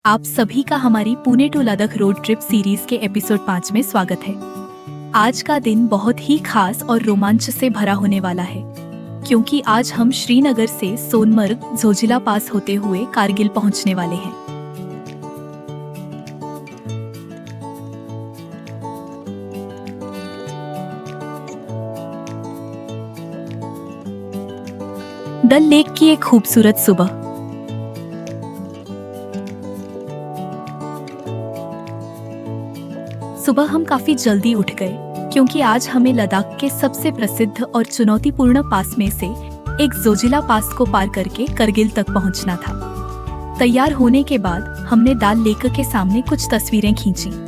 आप सभी का हमारी Pune to Ladakh road trip series के एपिसोड 5 में स्वागत है। आज का दिन बहुत ही खास और रोमांच से भरा होने वाला है, क्योंकि आज हम श्रीनगर से सोनमर्ग झोजिला पास होते हुए कारगिल पहुंचने वाले हैं। डल लेक की एक खूबसूरत सुबह। सुबह हम काफी जल्दी उठ गए, क्योंकि आज हमें लद्दाख के सबसे प्रसिद्ध और चुनौतीपूर्ण पास में से एक जोजिला पास को पार करके करगिल तक पहुंचना था। तैयार होने के बाद हमने डल लेक के सामने कुछ तस्वीरें खींची।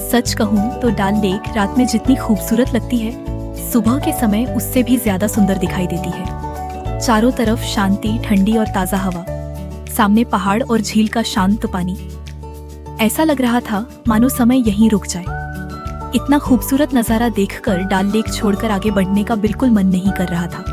सच कहूँ तो डल लेक रात में जितनी खूबसूरत लगती है, सुबह के समय उससे भी ज्यादा सुंदर दिखाई देती है। चारों तरफ शांति, ठंडी और ताज़ा हवा, सामने पहाड़ और झील का शांत पानी। ऐसा लग रहा था मानो समय यहीं रुक जाए। इतना खूबसूरत नज़ारा देखकर डल लेक छोड़कर आगे बढ़ने का बिल्कुल मन नहीं कर रहा था।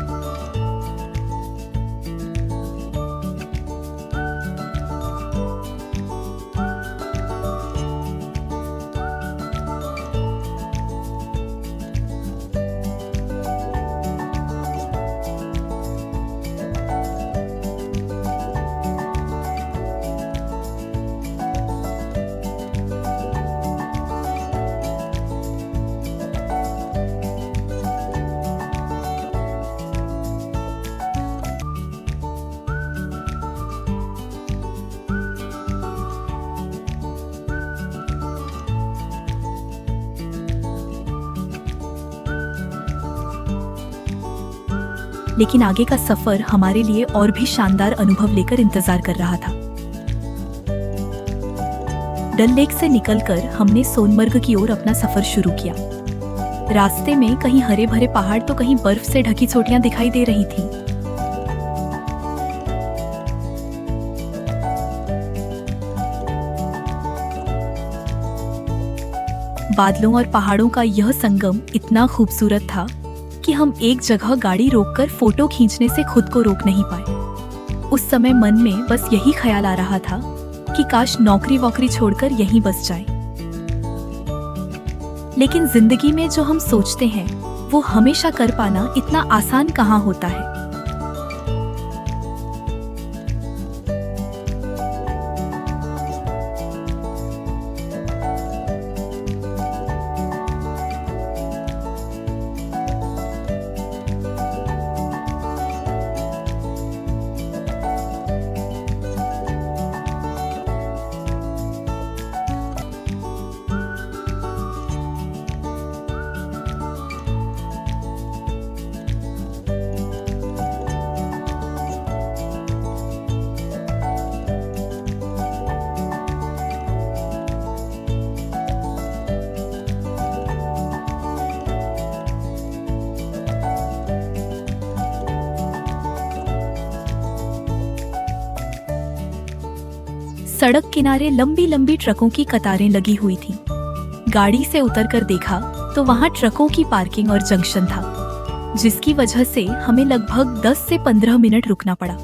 लेकिन आगे का सफर हमारे लिए और भी शानदार अनुभव लेकर इंतजार कर रहा था। डल लेक से निकलकर हमने सोनमर्ग की ओर अपना सफर शुरू किया। रास्ते में कहीं हरे भरे पहाड़ तो कहीं बर्फ से ढकी चोटियां दिखाई दे रही थीं। बादलों और पहाड़ों का यह संगम इतना खूबसूरत था कि हम एक जगह गाड़ी रोककर फोटो खींचने से खुद को रोक नहीं पाए। उस समय मन में बस यही ख्याल आ रहा था कि काश नौकरी वोकरी छोड़कर यहीं बस जाए। लेकिन जिंदगी में जो हम सोचते हैं वो हमेशा कर पाना इतना आसान कहाँ होता है। सड़क किनारे लंबी लंबी ट्रकों की कतारें लगी हुई थीं। गाड़ी से उतरकर देखा तो वहां ट्रकों की पार्किंग और जंक्शन था, जिसकी वजह से हमें लगभग 10 से 15 मिनट रुकना पड़ा।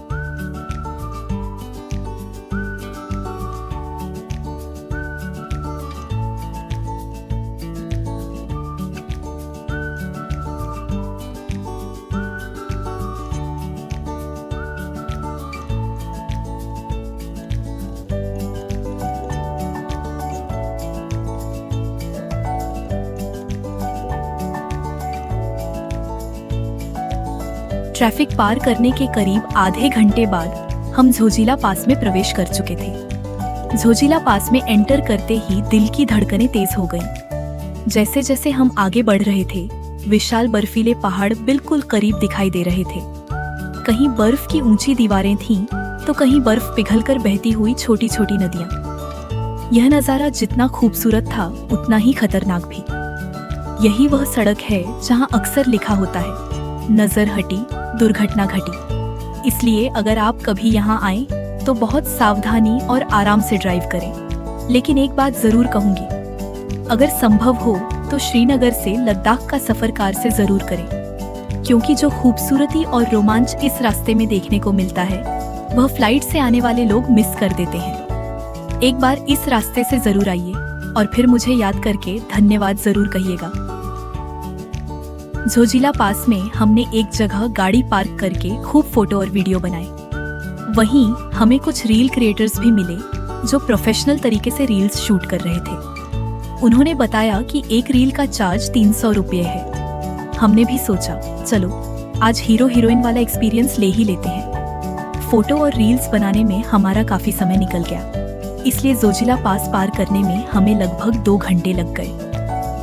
ट्रैफिक पार करने के करीब आधे घंटे बाद हम झोजिला पास में प्रवेश कर चुके थे। झोजिला पास में एंटर करते ही दिल की धड़कनें तेज हो गईं। जैसे जैसे हम आगे बढ़ रहे थे, विशाल बर्फीले पहाड़ बिल्कुल करीब दिखाई दे रहे थे। कहीं बर्फ की ऊंची दीवारें थीं, तो कहीं बर्फ पिघलकर बहती हुई छोटी छोटी नदियां। यह नज़ारा जितना खूबसूरत था उतना ही खतरनाक भी। यही वह सड़क है जहां अक्सर लिखा होता है, नजर हटी दुर्घटना घटी। इसलिए अगर आप कभी यहाँ आएं तो बहुत सावधानी और आराम से ड्राइव करें। लेकिन एक बात जरूर कहूंगी, अगर संभव हो तो श्रीनगर से लद्दाख का सफर कार से जरूर करें, क्योंकि जो खूबसूरती और रोमांच इस रास्ते में देखने को मिलता है वह फ्लाइट से आने वाले लोग मिस कर देते हैं। एक बार इस रास्ते से जरूर आइए और फिर मुझे याद करके धन्यवाद जरूर कहिएगा। झोजिला पास में हमने एक जगह गाड़ी पार्क करके खूब फोटो और वीडियो बनाए। वहीं हमें कुछ रील क्रिएटर्स भी मिले जो प्रोफेशनल तरीके से रील्स शूट कर रहे थे। उन्होंने बताया कि एक रील का चार्ज 300 रुपये है। हमने भी सोचा चलो आज हीरो हीरोइन वाला एक्सपीरियंस ले ही लेते हैं। फोटो और रील्स बनाने में हमारा काफी समय निकल गया, इसलिए जोजिला पास पार करने में हमें लगभग 2 घंटे लग गए,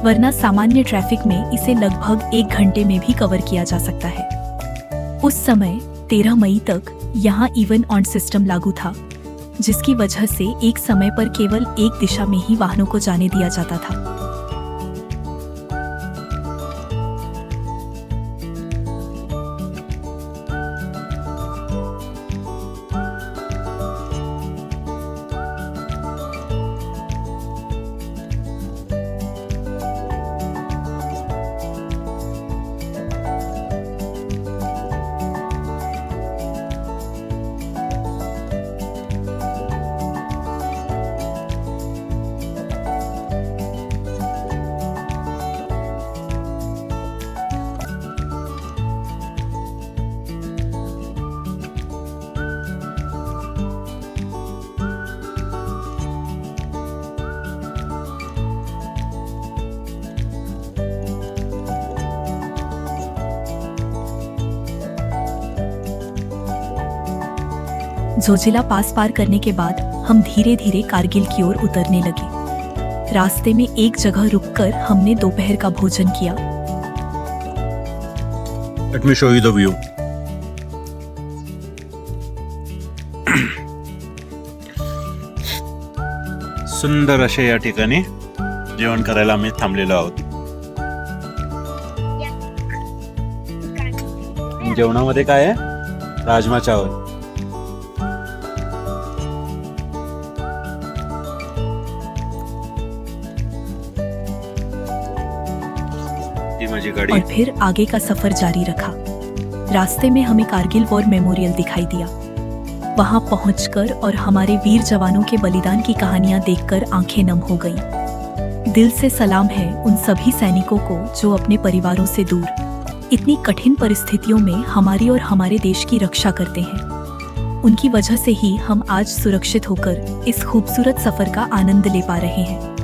वरना सामान्य ट्रैफिक में इसे लगभग 1 घंटे में भी कवर किया जा सकता है। उस समय 13 मई तक यहाँ इवन ऑन सिस्टम लागू था, जिसकी वजह से एक समय पर केवल एक दिशा में ही वाहनों को जाने दिया जाता था। जोजिला पास पार करने के बाद हम धीरे धीरे कारगिल की ओर उतरने लगे। रास्ते में एक जगह रुककर हमने दोपहर का भोजन किया। Let me show you the view. सुंदर असे या ठिकाणी जेवण करायला आम्ही थांबलेलो आहोत। जेवणामध्ये काय आहे? राजमा चावल। और फिर आगे का सफर जारी रखा। रास्ते में हमें कारगिल वॉर मेमोरियल दिखाई दिया। वहां पहुंचकर और हमारे वीर जवानों के बलिदान की कहानियां देखकर आंखें नम हो गईं। दिल से सलाम है उन सभी सैनिकों को जो अपने परिवारों से दूर इतनी कठिन परिस्थितियों में हमारी और हमारे देश की रक्षा करते हैं। उनकी वजह से ही हम आज सुरक्षित होकर इस खूबसूरत सफर का आनंद ले पा रहे हैं।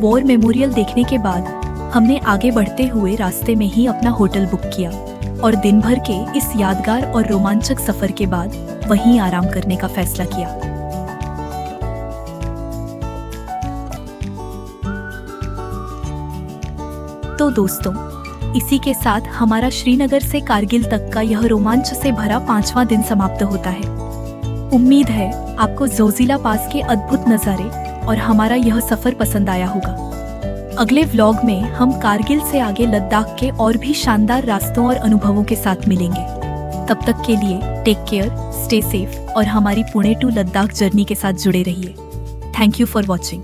वॉर मेमोरियल देखने के बाद हमने आगे बढ़ते हुए रास्ते में ही अपना होटल बुक किया और दिन भर के इस यादगार और रोमांचक सफर के बाद वहीं आराम करने का फैसला किया। तो दोस्तों, इसी के साथ हमारा श्रीनगर से कारगिल तक का यह रोमांच से भरा 5वां दिन समाप्त होता है। उम्मीद है आपको जोजिला पास के अद्भुत नज़ारे और हमारा यह सफर पसंद आया होगा। अगले व्लॉग में हम कारगिल से आगे लद्दाख के और भी शानदार रास्तों और अनुभवों के साथ मिलेंगे। तब तक के लिए टेक केयर, स्टे सेफ और हमारी पुणे टू लद्दाख जर्नी के साथ जुड़े रहिए। Thank you for watching.